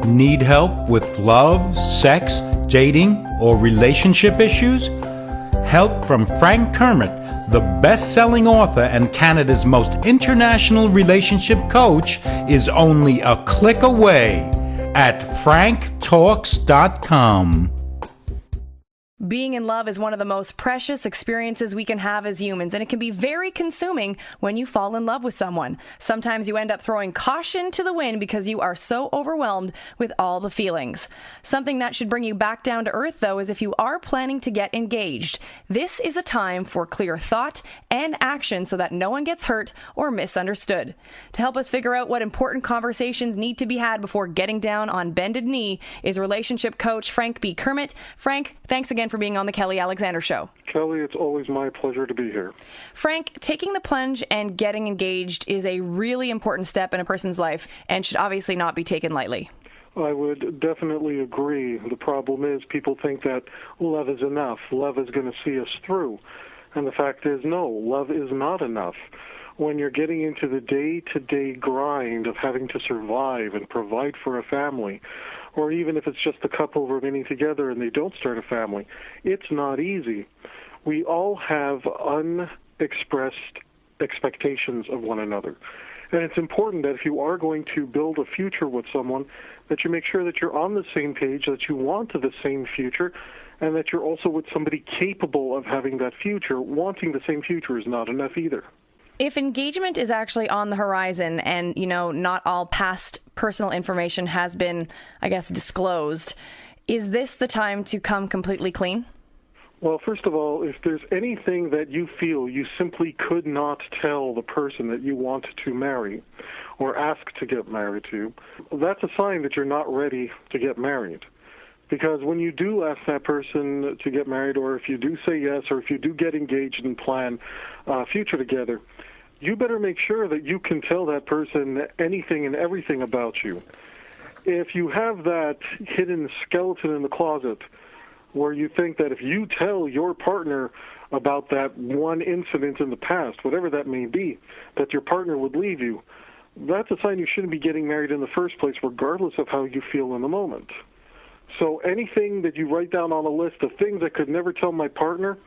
Need help with love, sex, dating, or relationship issues? Help from Frank Kermit, the best-selling author and Canada's most international relationship coach, is only a click away at franktalks.com. Being in love is one of the most precious experiences we can have as humans, and it can be very consuming when you fall in love with someone. Sometimes you end up throwing caution to the wind because you are so overwhelmed with all the feelings. Something that should bring you back down to earth, though, is if you are planning to get engaged. This is a time for clear thought and action so that no one gets hurt or misunderstood. To help us figure out what important conversations need to be had before getting down on bended knee is relationship coach Frank B. Kermit. Frank, thanks again for being on the Kelly Alexander Show. Kelly, it's always my pleasure to be here. Frank, taking the plunge and getting engaged is a really important step in a person's life and should obviously not be taken lightly. I would definitely agree. The problem is people think that love is enough. Love is going to see us through. And the fact is, no, love is not enough. When you're getting into the day-to-day grind of having to survive and provide for a family, or even if it's just a couple remaining together and they don't start a family, it's not easy. We all have unexpressed expectations of one another. And it's important that if you are going to build a future with someone, that you make sure that you're on the same page, that you want the same future, and that you're also with somebody capable of having that future. Wanting the same future is not enough either. If engagement is actually on the horizon and, not all past personal information has been, disclosed, is this the time to come completely clean? Well, first of all, if there's anything that you feel you simply could not tell the person that you want to marry or ask to get married to, that's a sign that you're not ready to get married. Because when you do ask that person to get married, or if you do say yes, or if you do get engaged and plan a future together, you better make sure that you can tell that person anything and everything about you. If you have that hidden skeleton in the closet where you think that if you tell your partner about that one incident in the past, whatever that may be, that your partner would leave you, that's a sign you shouldn't be getting married in the first place, regardless of how you feel in the moment. So anything that you write down on a list of things I could never tell my partner,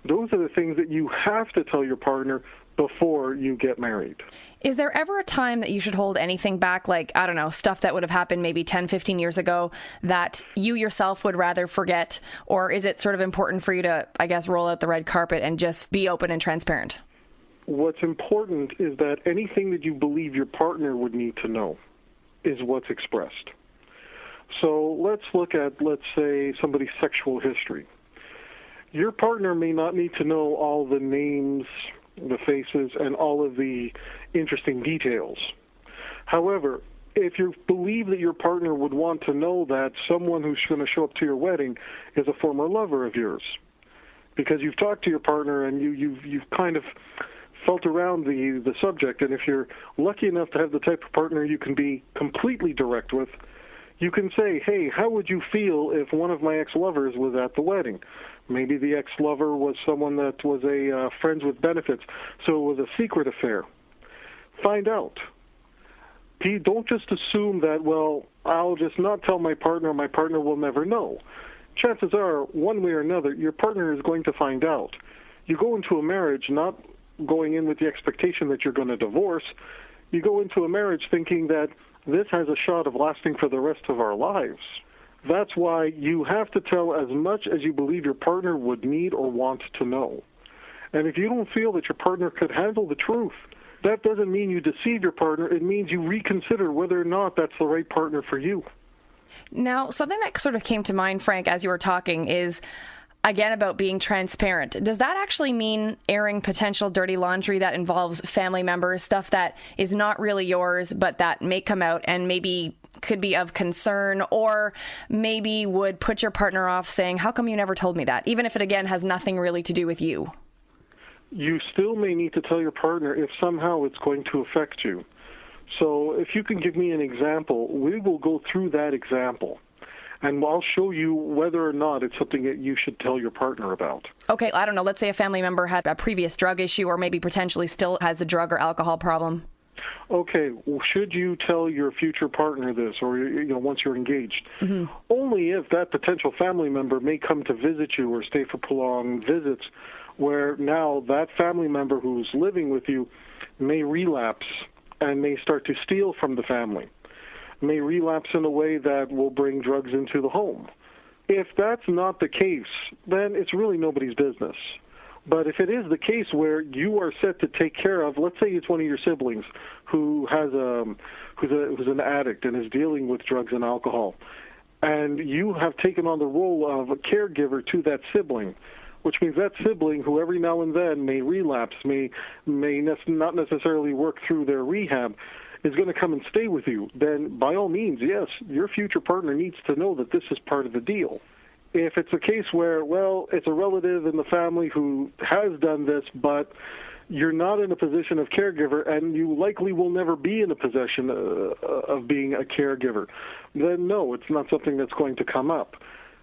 those are the things that you have to tell your partner before you get married. Is there ever a time that you should hold anything back, like, stuff that would have happened maybe 10, 15 years ago that you yourself would rather forget? Or is it sort of important for you to, roll out the red carpet and just be open and transparent? What's important is that anything that you believe your partner would need to know is what's expressed. So let's look at, let's say, somebody's sexual history. Your partner may not need to know all the names, the faces, and all of the interesting details. However, if you believe that your partner would want to know that someone who's going to show up to your wedding is a former lover of yours, because you've talked to your partner and you've kind of felt around the subject, and if you're lucky enough to have the type of partner you can be completely direct with, you can say, hey, how would you feel if one of my ex-lovers was at the wedding? Maybe the ex-lover was someone that was a friends with benefits, so it was a secret affair. Find out. Don't just assume that, well, I'll just not tell my partner will never know. Chances are, one way or another, your partner is going to find out. You go into a marriage not going in with the expectation that you're going to divorce. You go into a marriage thinking that this has a shot of lasting for the rest of our lives. That's why you have to tell as much as you believe your partner would need or want to know. And if you don't feel that your partner could handle the truth, that doesn't mean you deceive your partner. It means you reconsider whether or not that's the right partner for you. Now, something that sort of came to mind, Frank, as you were talking is, again, about being transparent. Does that actually mean airing potential dirty laundry that involves family members, stuff that is not really yours, but that may come out and maybe could be of concern, or maybe would put your partner off saying, how come you never told me that? Even if it, again, has nothing really to do with you. You still may need to tell your partner if somehow it's going to affect you. So if you can give me an example, we will go through that example. And I'll show you whether or not it's something that you should tell your partner about. Okay, I don't know. Let's say a family member had a previous drug issue or maybe potentially still has a drug or alcohol problem. okay, well, should you tell your future partner this, or once you're engaged? Only if that potential family member may come to visit you or stay for prolonged visits, where now that family member who's living with you may relapse and may start to steal from the family, may relapse in a way that will bring drugs into the home. If that's not the case, then it's really nobody's business. But if it is the case where you are set to take care of, let's say it's one of your siblings who has who's an addict and is dealing with drugs and alcohol, and you have taken on the role of a caregiver to that sibling, which means that sibling, who every now and then may relapse, may not necessarily work through their rehab, is going to come and stay with you, then by all means, yes, your future partner needs to know that this is part of the deal. If it's a case where, well, it's a relative in the family who has done this, but you're not in a position of caregiver, and you likely will never be in a position of being a caregiver, then no, it's not something that's going to come up.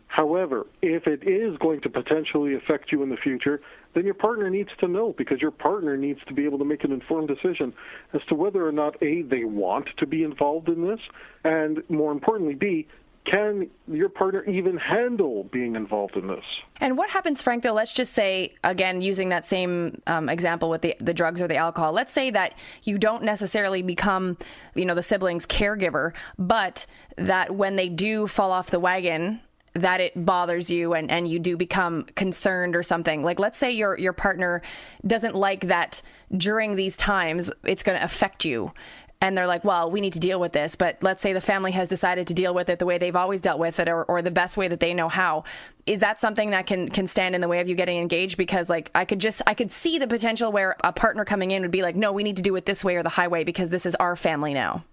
However, if it is going to potentially affect you in the future, then your partner needs to know, because your partner needs to be able to make an informed decision as to whether or not, A, they want to be involved in this, and more importantly, B, can your partner even handle being involved in this? And what happens, Frank, though, let's just say, again, using that same example with the drugs or the alcohol, let's say that you don't necessarily become, the sibling's caregiver, but that when they do fall off the wagon, that it bothers you and you do become concerned or something. Like, let's say your partner doesn't like that during these times it's going to affect you. And they're like, well, we need to deal with this. But let's say the family has decided to deal with it the way they've always dealt with it, or the best way that they know how. Is that something that can stand in the way of you getting engaged? Because I could see the potential where a partner coming in would be like, no, we need to do it this way or the highway because this is our family now.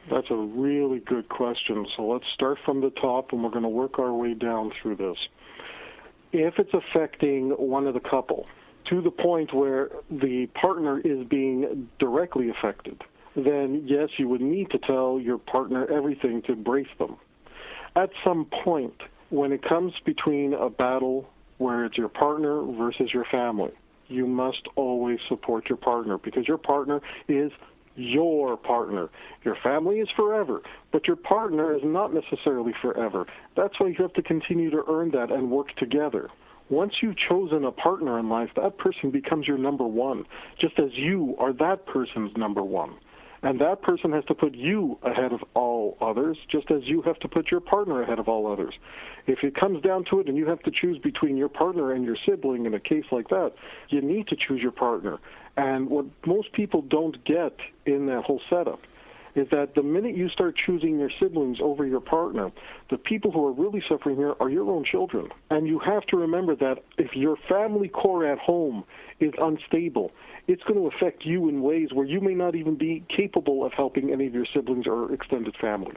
That's a really good question. So let's start from the top, and we're going to work our way down through this. If it's affecting one of the couple to the point where the partner is being directly affected, then yes, you would need to tell your partner everything to brace them. At some point, when it comes between a battle where it's your partner versus your family, you must always support your partner, because your partner is your partner. Your family is forever, but your partner is not necessarily forever. That's why you have to continue to earn that and work together. Once you've chosen a partner in life, that person becomes your number one, just as you are that person's number one. And that person has to put you ahead of all others, just as you have to put your partner ahead of all others. If it comes down to it and you have to choose between your partner and your sibling in a case like that, you need to choose your partner. And what most people don't get in that whole setup is that the minute you start choosing your siblings over your partner, the people who are really suffering here are your own children. And you have to remember that if your family core at home is unstable, it's going to affect you in ways where you may not even be capable of helping any of your siblings or extended family.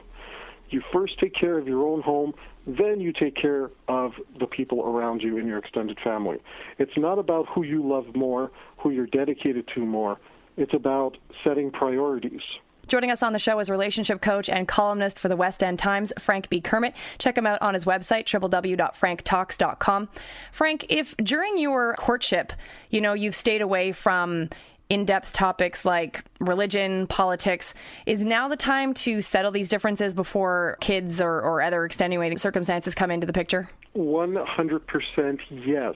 You first take care of your own home, then you take care of the people around you in your extended family. It's not about who you love more, who you're dedicated to more. It's about setting priorities. Joining us on the show is relationship coach and columnist for the West End Times, Frank B. Kermit. Check him out on his website, www.franktalks.com. Frank, if during your courtship, you've stayed away from in-depth topics like religion, politics, is now the time to settle these differences before kids or other extenuating circumstances come into the picture? 100% yes.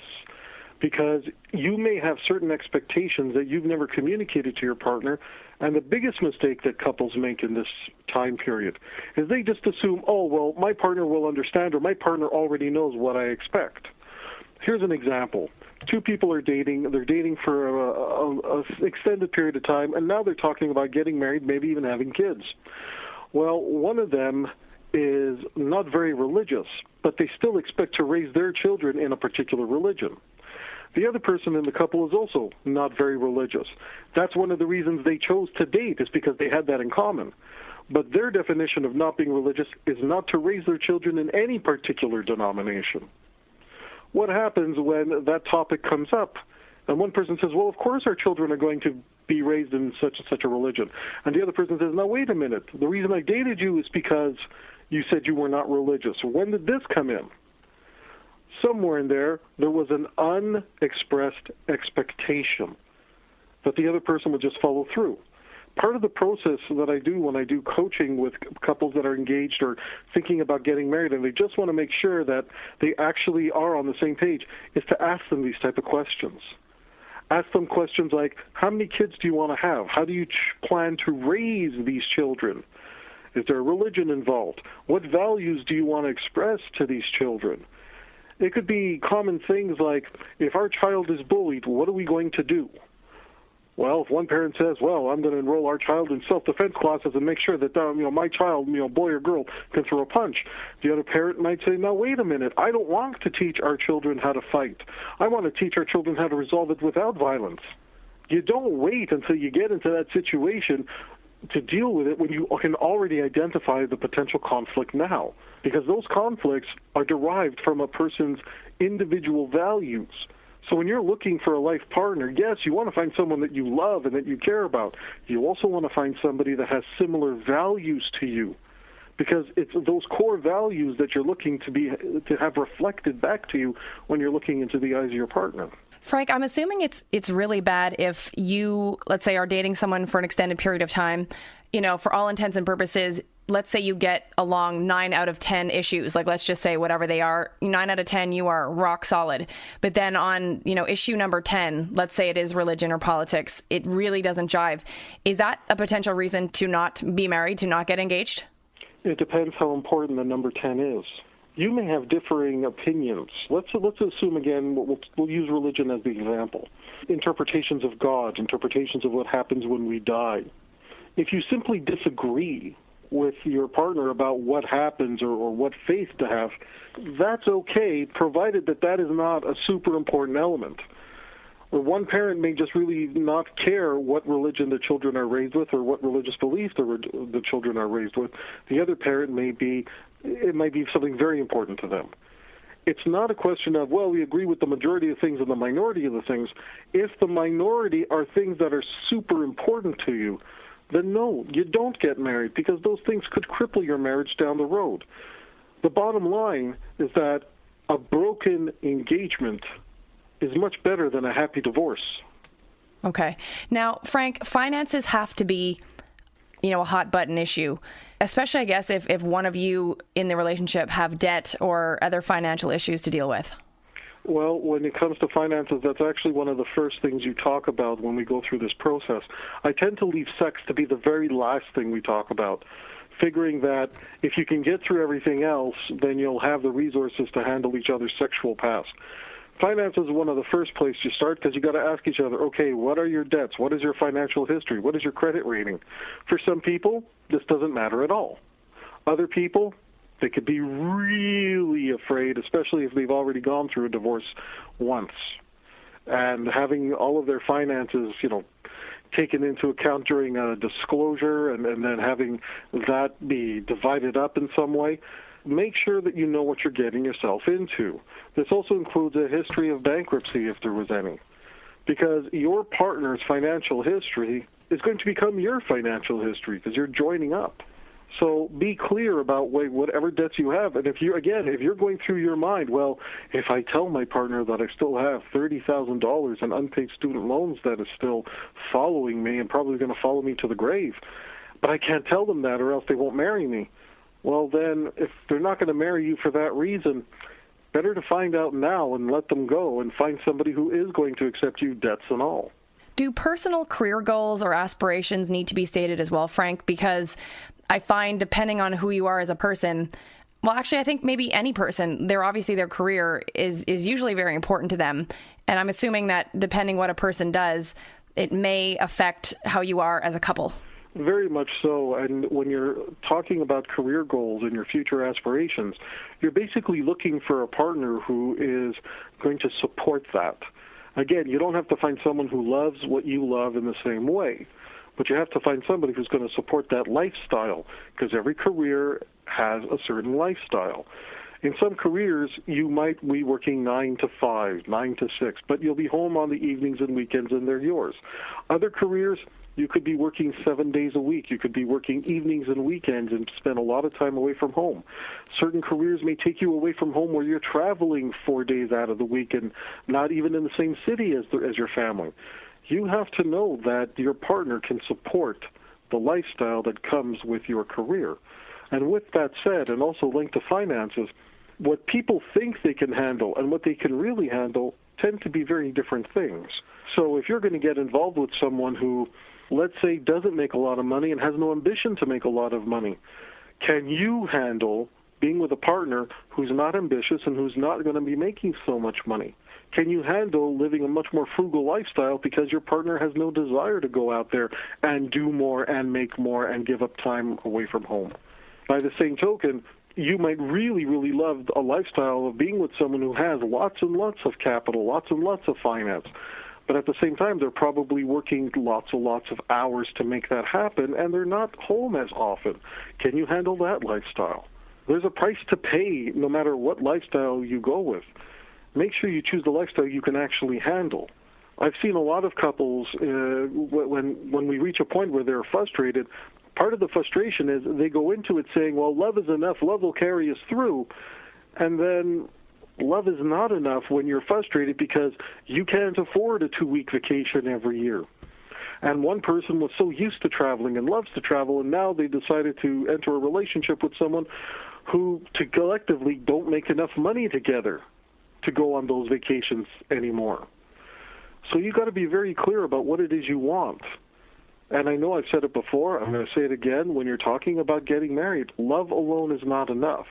Because you may have certain expectations that you've never communicated to your partner, and the biggest mistake that couples make in this time period is they just assume, oh, well, my partner will understand, or my partner already knows what I expect. Here's an example. Two people are dating. They're dating for an extended period of time, and now they're talking about getting married, maybe even having kids. Well, one of them is not very religious, but they still expect to raise their children in a particular religion. The other person in the couple is also not very religious. That's one of the reasons they chose to date, is because they had that in common. But their definition of not being religious is not to raise their children in any particular denomination. What happens when that topic comes up? And one person says, well, of course our children are going to be raised in such and such a religion. And the other person says, now, wait a minute. The reason I dated you is because you said you were not religious. When did this come in? Somewhere in there was an unexpressed expectation that the other person would just follow through. Part of the process that I do when I do coaching with couples that are engaged or thinking about getting married and they just want to make sure that they actually are on the same page is to ask them these type of questions. Ask them questions like, how many kids do you want to have? How do you plan to raise these children? Is there a religion involved? What values do you want to express to these children? It could be common things like, if our child is bullied, what are we going to do? Well, if one parent says, well, I'm going to enroll our child in self-defense classes and make sure that my child, boy or girl, can throw a punch. The other parent might say, now, wait a minute. I don't want to teach our children how to fight. I want to teach our children how to resolve it without violence. You don't wait until you get into that situation to deal with it when you can already identify the potential conflict now, because those conflicts are derived from a person's individual values. So when you're looking for a life partner, yes, you want to find someone that you love and that you care about. You also want to find somebody that has similar values to you, because it's those core values that you're looking to have reflected back to you when you're looking into the eyes of your partner. Frank, I'm assuming it's really bad if you, let's say, are dating someone for an extended period of time, for all intents and purposes. Let's say you get along 9 out of 10 issues, like let's just say whatever they are, 9 out of 10, you are rock solid. But then on, issue number 10, let's say it is religion or politics, it really doesn't jive. Is that a potential reason to not be married, to not get engaged? It depends how important the number 10 is. You may have differing opinions. Let's assume again, we'll use religion as the example. Interpretations of God, interpretations of what happens when we die. If you simply disagree with your partner about what happens or what faith to have, that's okay, provided that is not a super important element. Or one parent may just really not care what religion the children are raised with or what religious belief the children are raised with. The other parent might be something very important to them. It's not a question of, well, we agree with the majority of things and the minority of the things. If the minority are things that are super important to you, then no, you don't get married, because those things could cripple your marriage down the road. The bottom line is that a broken engagement is much better than a happy divorce. Okay. Now, Frank, finances have to be, a hot button issue, especially, I guess, if one of you in the relationship have debt or other financial issues to deal with. Well, when it comes to finances, that's actually one of the first things you talk about when we go through this process. I tend to leave sex to be the very last thing we talk about, figuring that if you can get through everything else, then you'll have the resources to handle each other's sexual past. Finances is one of the first places you start, because you got to ask each other, okay, what are your debts? What is your financial history? What is your credit rating? For some people, this doesn't matter at all. Other people, they could be really afraid, especially if they've already gone through a divorce once. And having all of their finances, taken into account during a disclosure and then having that be divided up in some way, make sure that you know what you're getting yourself into. This also includes a history of bankruptcy, if there was any, because your partner's financial history is going to become your financial history because you're joining up. So be clear about whatever debts you have. And if you're going through your mind, well, if I tell my partner that I still have $30,000 in unpaid student loans that is still following me and probably going to follow me to the grave, but I can't tell them that or else they won't marry me. Well, then, if they're not going to marry you for that reason, better to find out now and let them go and find somebody who is going to accept you, debts and all. Do personal career goals or aspirations need to be stated as well, Frank? Because I find, depending on who you are as a person, well, actually, I think maybe any person, their career is usually very important to them. And I'm assuming that depending what a person does, it may affect how you are as a couple. Very much so. And when you're talking about career goals and your future aspirations, you're basically looking for a partner who is going to support that. Again, you don't have to find someone who loves what you love in the same way, but you have to find somebody who's going to support that lifestyle, because every career has a certain lifestyle. In some careers, you might be working 9 to 5, 9 to 6, but you'll be home on the evenings and weekends and they're yours. Other careers, you could be working 7 days a week. You could be working evenings and weekends and spend a lot of time away from home. Certain careers may take you away from home where you're traveling 4 days out of the week and not even in the same city as your family. You have to know that your partner can support the lifestyle that comes with your career. And with that said, and also linked to finances, what people think they can handle and what they can really handle tend to be very different things. So if you're going to get involved with someone who, let's say, doesn't make a lot of money and has no ambition to make a lot of money, can you handle being with a partner who's not ambitious and who's not going to be making so much money? Can you handle living a much more frugal lifestyle because your partner has no desire to go out there and do more and make more and give up time away from home? By the same token, you might really, really love a lifestyle of being with someone who has lots and lots of capital, lots and lots of finance. But at the same time, they're probably working lots and lots of hours to make that happen, and they're not home as often. Can you handle that lifestyle? There's a price to pay no matter what lifestyle you go with. Make sure you choose the lifestyle you can actually handle. I've seen a lot of couples, when we reach a point where they're frustrated, part of the frustration is they go into it saying, well, love is enough, love will carry us through, and then love is not enough when you're frustrated because you can't afford a 2-week vacation every year. And one person was so used to traveling and loves to travel, and now they decided to enter a relationship with someone who collectively don't make enough money together to go on those vacations anymore. So you got to be very clear about what it is you want. And I know I've said it before, I'm going to say it again, when you're talking about getting married, love alone is not enough.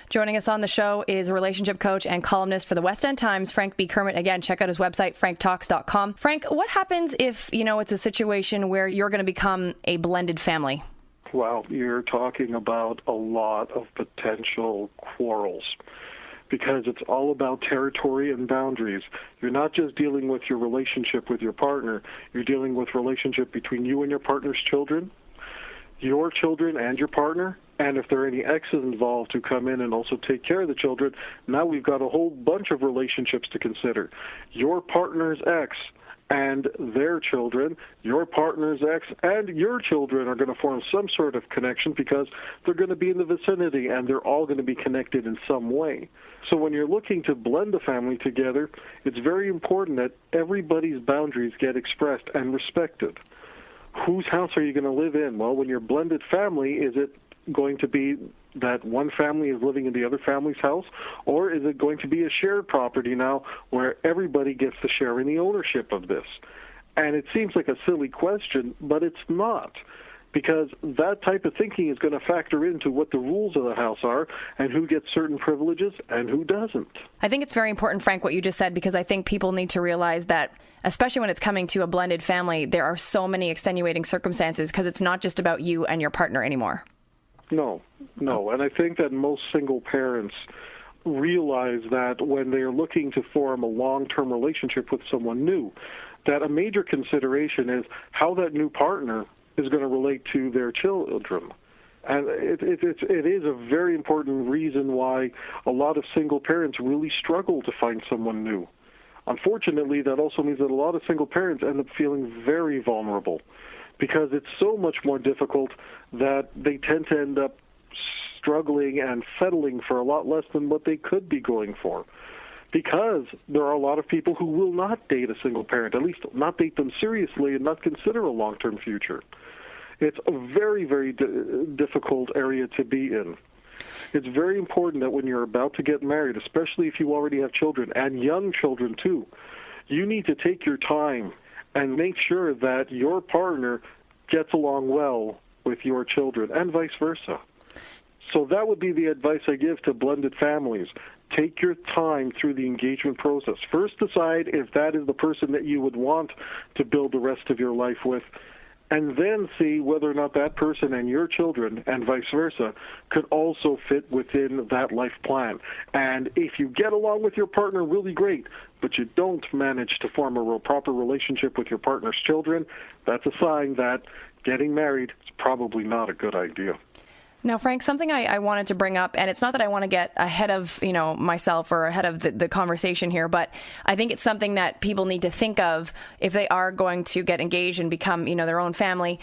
Joining us on the show is a relationship coach and columnist for the West End Times, Frank B. Kermit. Again, check out his website, franktalks.com. Frank, what happens if, it's a situation where you're going to become a blended family? Well, you're talking about a lot of potential quarrels because it's all about territory and boundaries. You're not just dealing with your relationship with your partner. You're dealing with relationship between you and your partner's children, your children and your partner, and if there are any exes involved who come in and also take care of the children, now we've got a whole bunch of relationships to consider. Your partner's ex and their children, your partner's ex and your children are going to form some sort of connection because they're going to be in the vicinity and they're all going to be connected in some way. So when you're looking to blend a family together, it's very important that everybody's boundaries get expressed and respected. Whose house are you going to live in? Well, when you're a blended family, is it going to be that one family is living in the other family's house, or is it going to be a shared property now where everybody gets to share in the ownership of this? And it seems like a silly question, but it's not, because that type of thinking is going to factor into what the rules of the house are and who gets certain privileges and who doesn't. I think it's very important, Frank, what you just said, because I think people need to realize that, especially when it's coming to a blended family, there are so many extenuating circumstances because it's not just about you and your partner anymore. No. And I think that most single parents realize that when they're looking to form a long-term relationship with someone new, that a major consideration is how that new partner is going to relate to their children. And it is a very important reason why a lot of single parents really struggle to find someone new. Unfortunately, that also means that a lot of single parents end up feeling very vulnerable because it's so much more difficult that they tend to end up struggling and settling for a lot less than what they could be going for. Because there are a lot of people who will not date a single parent, at least not date them seriously and not consider a long-term future. It's a very, very difficult area to be in. It's very important that when you're about to get married, especially if you already have children, and young children too, you need to take your time and make sure that your partner gets along well with your children, and vice versa. So that would be the advice I give to blended families. Take your time through the engagement process. First decide if that is the person that you would want to build the rest of your life with, and then see whether or not that person and your children, and vice versa, could also fit within that life plan. And if you get along with your partner really great, but you don't manage to form a proper relationship with your partner's children, that's a sign that getting married is probably not a good idea. Now, Frank, something I wanted to bring up, and it's not that I want to get ahead of, myself or ahead of the conversation here, but I think it's something that people need to think of if they are going to get engaged and become, their own family,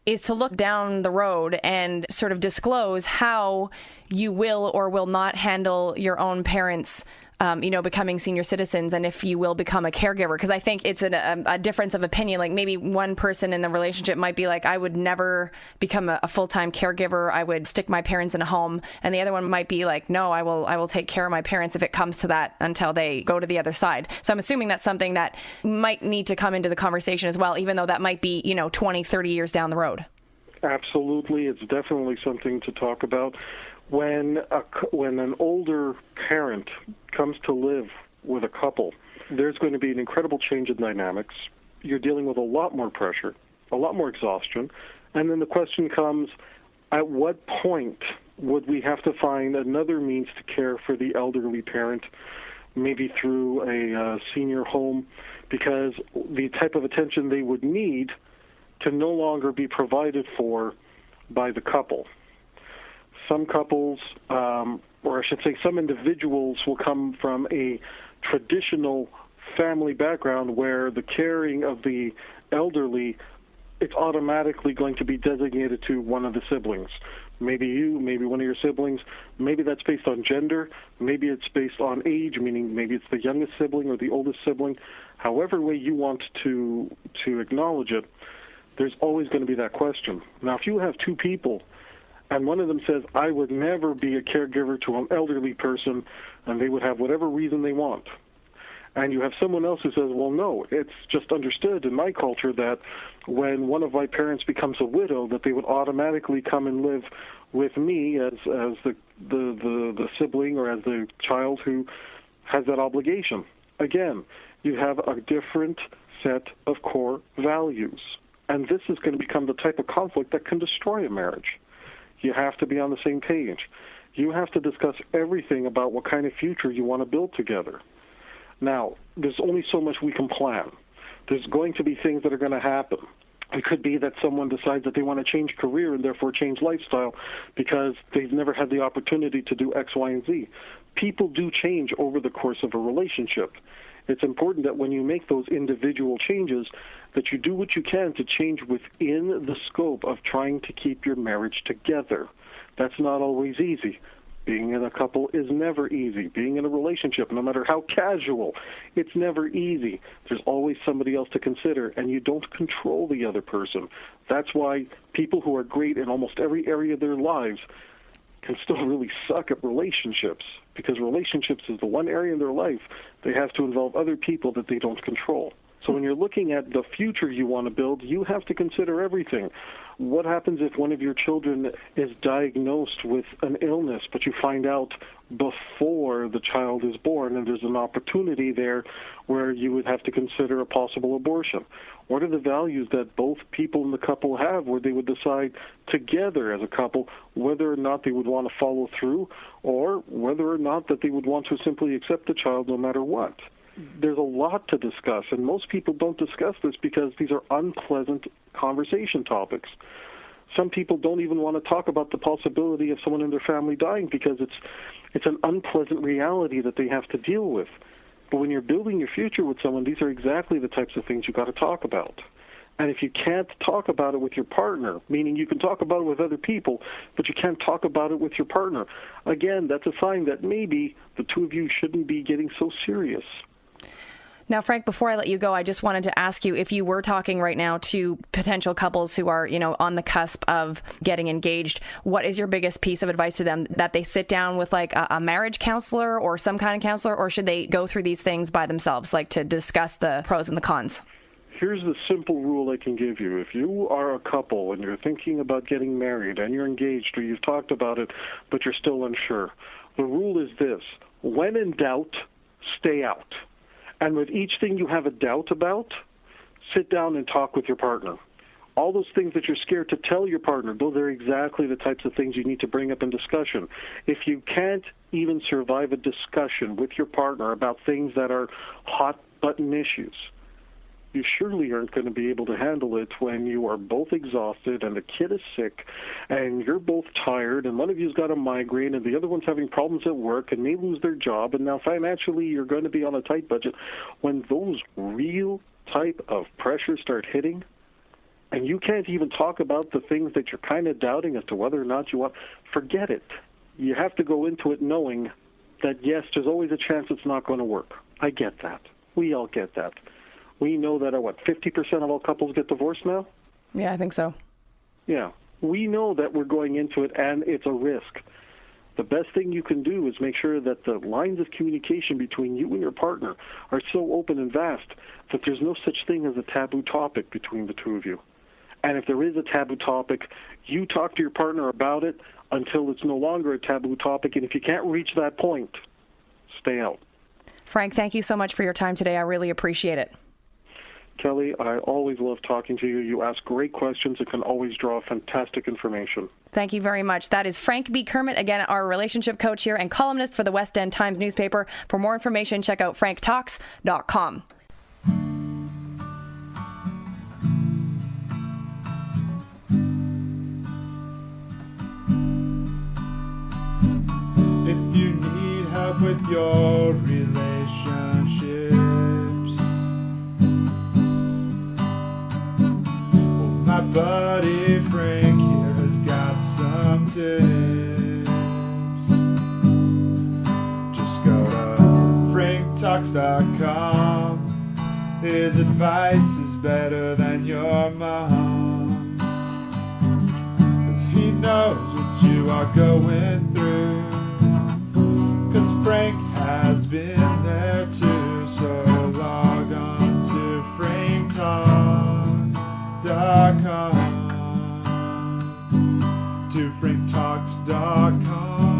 is to look down the road and sort of disclose how you will or will not handle your own parents' becoming senior citizens and if you will become a caregiver? Because I think it's a difference of opinion. Like maybe one person in the relationship might be like, I would never become a full-time caregiver. I would stick my parents in a home. And the other one might be like, no, I will take care of my parents if it comes to that until they go to the other side. So I'm assuming that's something that might need to come into the conversation as well, even though that might be, 20, 30 years down the road. Absolutely. It's definitely something to talk about. When an older parent comes to live with a couple, there's going to be an incredible change in dynamics. You're dealing with a lot more pressure, a lot more exhaustion. And then the question comes, at what point would we have to find another means to care for the elderly parent, maybe through a senior home, because the type of attention they would need can no longer be provided for by the couple. Some couples, or I should say some individuals, will come from a traditional family background where the caring of the elderly, it's automatically going to be designated to one of the siblings. Maybe you, maybe one of your siblings. Maybe that's based on gender. Maybe it's based on age, meaning maybe it's the youngest sibling or the oldest sibling. However way you want to acknowledge it, there's always going to be that question. Now, if you have two people and one of them says, I would never be a caregiver to an elderly person, and they would have whatever reason they want, and you have someone else who says, well, no, it's just understood in my culture that when one of my parents becomes a widow, that they would automatically come and live with me as the sibling or as the child who has that obligation. Again, you have a different set of core values, and this is going to become the type of conflict that can destroy a marriage. You have to be on the same page. You have to discuss everything about what kind of future you want to build together. Now, there's only so much we can plan. There's going to be things that are going to happen. It could be that someone decides that they want to change career and therefore change lifestyle because they've never had the opportunity to do X, Y, and Z. People do change over the course of a relationship. It's important that when you make those individual changes, that you do what you can to change within the scope of trying to keep your marriage together. That's not always easy. Being in a couple is never easy. Being in a relationship, no matter how casual, it's never easy. There's always somebody else to consider, and you don't control the other person. That's why people who are great in almost every area of their lives can still really suck at relationships, because relationships is the one area in their life they have to involve other people that they don't control. So when you're looking at the future you want to build, you have to consider everything. What happens if one of your children is diagnosed with an illness, but you find out before the child is born, and there's an opportunity there where you would have to consider a possible abortion? What are the values that both people in the couple have where they would decide together as a couple whether or not they would want to follow through, or whether or not that they would want to simply accept the child no matter what? There's a lot to discuss, and most people don't discuss this because these are unpleasant conversation topics. Some people don't even want to talk about the possibility of someone in their family dying because it's an unpleasant reality that they have to deal with. But when you're building your future with someone, these are exactly the types of things you got to talk about. And if you can't talk about it with your partner, meaning you can talk about it with other people, but you can't talk about it with your partner, again, that's a sign that maybe the two of you shouldn't be getting so serious. Now, Frank, before I let you go, I just wanted to ask you, if you were talking right now to potential couples who are, on the cusp of getting engaged, what is your biggest piece of advice to them? That they sit down with like a marriage counselor or some kind of counselor, or should they go through these things by themselves, like to discuss the pros and the cons? Here's the simple rule I can give you. If you are a couple and you're thinking about getting married and you're engaged or you've talked about it, but you're still unsure, the rule is this: when in doubt, stay out. And with each thing you have a doubt about, sit down and talk with your partner. All those things that you're scared to tell your partner, those are exactly the types of things you need to bring up in discussion. If you can't even survive a discussion with your partner about things that are hot-button issues, you surely aren't going to be able to handle it when you are both exhausted and the kid is sick and you're both tired and one of you's got a migraine and the other one's having problems at work and may lose their job, and now financially you're going to be on a tight budget. When those real type of pressures start hitting and you can't even talk about the things that you're kind of doubting as to whether or not you want, forget it. You have to go into it knowing that yes, there's always a chance it's not going to work. I get that. We all get that. We know that, 50% of all couples get divorced now? Yeah, I think so. Yeah. We know that we're going into it and it's a risk. The best thing you can do is make sure that the lines of communication between you and your partner are so open and vast that there's no such thing as a taboo topic between the two of you. And if there is a taboo topic, you talk to your partner about it until it's no longer a taboo topic. And if you can't reach that point, stay out. Frank, thank you so much for your time today. I really appreciate it. Kelly, I always love talking to you. You ask great questions and can always draw fantastic information. Thank you very much. That is Frank B. Kermit, again, our relationship coach here and columnist for the West End Times newspaper. For more information, check out franktalks.com. If you need help with your relationships, my buddy Frank here has got some tips. Just go to franktalks.com. His advice is better than your mom's, 'cause he knows what you are going through, 'cause Frank has been there too. So log on to franktalks.com, to franktalks.com.